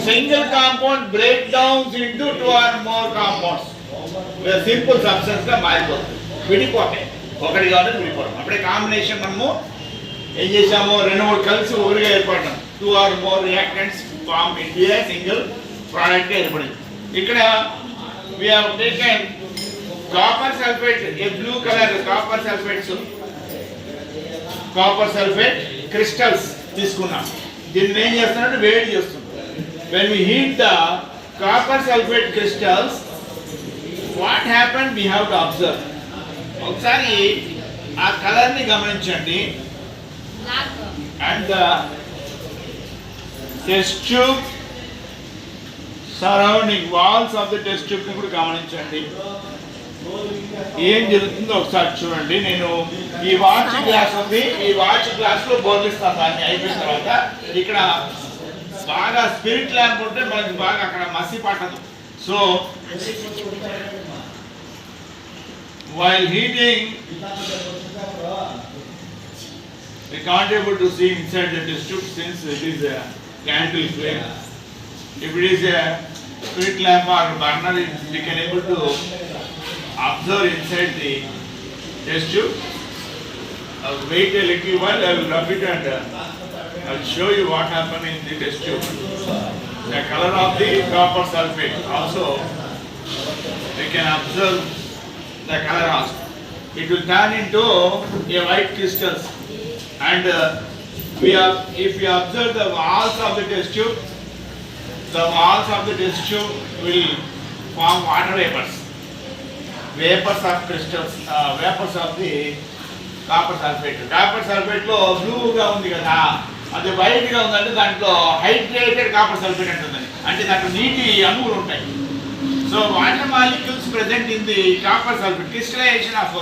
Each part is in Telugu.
Single compound breakdowns into two or more compounds. Simple substance గా మారిపోతుంది, విడిపోతాయి, ఒకటి కాబట్టి విడిపోవడం. అప్పుడే కాంబినేషన్ మనము ఏం చేసాము, రెండు మూడు కలిసి ఒకటిగా ఏర్పడడం, two or more reactants form into a single product గా ఏర్పడింది. ఇక్కడ we have taken copper sulfate, a blue color copper sulfate crystals తీసుకున్నాం. దీన్ని ఏం చేస్తున్నారంటే వేడి చేస్తున్నాం. When we heat the copper sulfate crystals, what happened we have to observe. ఒకసారి ఆ కలర్ ని గమనించండి. And the test tube surrounding walls of the test tube ని కూడా గమనించండి. ఏం జరుగుతుందో ఒకసారి చూడండి. నేను ఈ వాచ్ గ్లాస్ ఉంది, ఈ వాచ్ గ్లాస్ లో బోర్లిస్తాను. దాన్ని అయిపోయిన తర్వాత ఇక్కడ బాగా స్పిరిట్ ల్యాంప్ ఉంటే మనకి బాగా అక్కడ మసి పట్టదు. So while heating we can't able to see inside the test tube since it is a candle flame. If it is a spirit lamp or burner, we can able to observe inside the test tube. I will wait a little while, I will rub it and I will show you what happened in the test tube. The color of the copper sulfate also, we can observe the color also. It will turn into a white crystals. And if we observe the walls of the test tube, the walls of the test tube will form water vapors. Vapors of crystals, vapors of the copper sulfate. Copper sulfate లో బ్లూగా ఉంది కదా, అది వైట్గా ఉందంటే దాంట్లో హైడ్రేటెడ్ కాపర్ సల్ఫేట్ అంటుంది. అంటే దాంట్లో నీటి అణువులు ఉంటాయి. So water molecules present in the copper sulphate, crystallisation of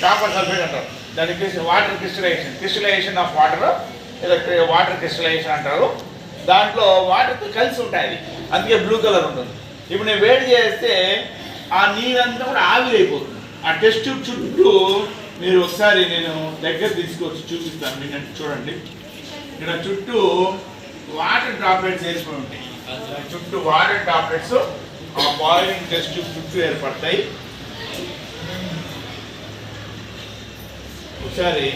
copper sulphate అంటారు. దానికి water crystallisation of water, water crystallisation అంటారు. దాంట్లో వాటర్తో కలిసి ఉంటాయి, అది అందుకే బ్లూ కలర్ ఉంటుంది. ఇప్పుడు నేను వేడి చేస్తే ఆ నీరంతా కూడా ఆవిరైపోతుంది. ఆ టెస్ట్ ట్యూబ్ చుట్టూ మీరు ఒకసారి నేను దగ్గర తీసుకొచ్చి చూపిస్తాను. నేను చూడండి, ఇక్కడ చుట్టూ వాటర్ డ్రాప్లెట్స్ వేసుకొని ఉంటాయి. చుట్టూ వాటర్ డ్రాప్లెట్స్ ఆ బాయిలింగ్ టెస్ట్ ట్యూబ్ చుట్టూ ఏర్పడతాయి. ఒకసారి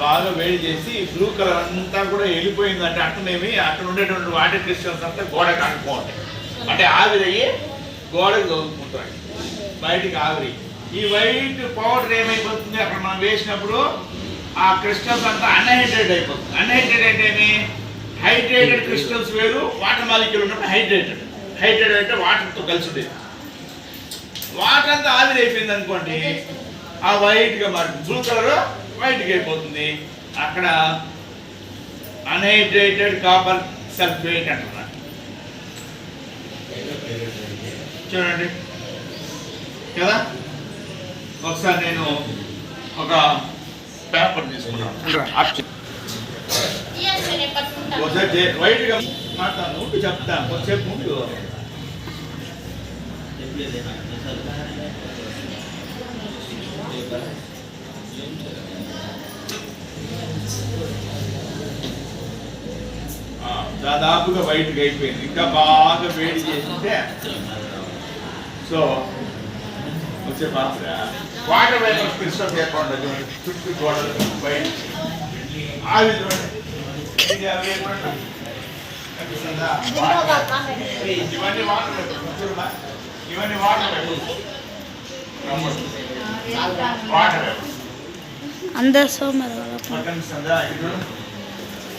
బాగా వేడి చేసి బ్లూ కలర్ అంతా కూడా వెళ్ళిపోయిందంటే అట్టనేమి అక్కడ ఉండేటువంటి వాటర్ క్రిస్టల్స్ అంతా గోడకు అంటుకుంటాయి. అంటే ఆవిరయ్యి గోడకు చదువుకుంటాయి, బయటికి ఆవిరి. ఈ వైట్ పౌడర్ ఏమైపోతుంది, అక్కడ మనం వేసినప్పుడు ఆ క్రిస్టల్స్ అంతా అన్హైడ్రేటెడ్ అయిపోతుంది. అన్హైడ్రేటెడ్ అంటే ఏమి, హైడ్రేటెడ్ క్రిస్టల్స్ వేరు, వాటర్ మాలిక్యూల్ ఉన్నప్పుడు హైడ్రేటెడ్ అంటే వాటర్తో కలిసి ఉండేది. వాటర్ అంతా ఆవిరి అయిపోయింది అనుకోండి, ఆ వైట్గా మారుతుంది. బ్లూ కలర్ వైట్గా అయిపోతుంది. అక్కడ అన్హైడ్రేటెడ్ కాపర్ సల్ఫేట్ అంటున్నారు. చూడండి కదా. ఒకసారి నేను ఒక పేపర్ తీసుకున్నాను, ఒకసారి వైట్గా మాట్లాడు చెప్తాను, కొంచెంసేపు ముందు దాదాపుగా వైట్గా అయిపోయింది. ఇంకా బాగా వేడి చేసింటే సో వచ్చే పాత్ర వాటర్ వేపర్ క్రిస్టల్ పేపర్ ఉండదు, చుట్టూ గోడలు బయట ఆవి ఇవన్నీ వాటర్ వేపర్, ఇవన్నీ వాటర్ వేపర్, వాటర్ వేపర్ अंदर सो मरो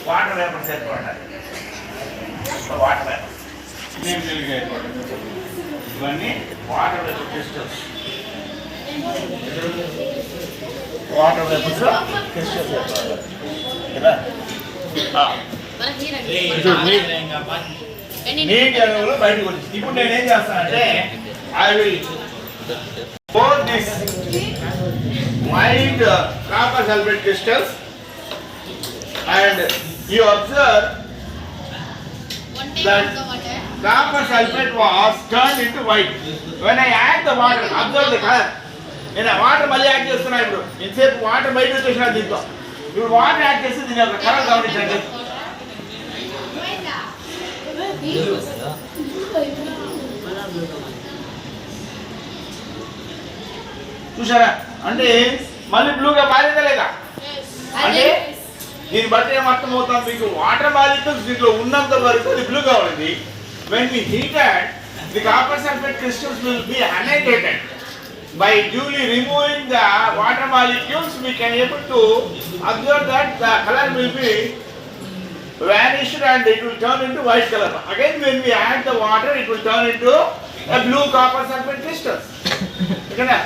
వాటర్ వేపర్స్ ఏర్పడాలి. వాటర్ వేపర్ ఇవన్నీ water vapour crystals, water vapours crystals ఏర్పడాలి కదా. నీటి అణువులు బయటకు వచ్చింది. ఇప్పుడు నేనేం చేస్తానంటే I will pour this white copper sulfate crystals and you observe that copper sulfate was turned into white. When I add the water, observe the color. నేను వాటర్ మళ్ళీ యాడ్ చేస్తున్నా. ఇప్పుడు ఇంతసేపు వాటర్ బయట వచ్చేసిన దీంట్లో ఇప్పుడు వాటర్ యాడ్ చేసి దీని యొక్క కలర్ గమనించండి. చూసారా అంటే మళ్ళీ బ్లూగా మారిందా లేదా అంటే దీన్ని బట్టి ఏమర్థం అవుతాం మీకు వాటర్ మాలిక్యూల్స్ దీంట్లో ఉన్నంత వరకు అది బ్లూగా ఉంది when we heated the copper sulphate crystals will be annihilated by duly removing the water molecules we can able to observe that the color will be vanished and it will turn into white color. Again when we add the water it will turn into a blue copper sulfate crystals. Okay na?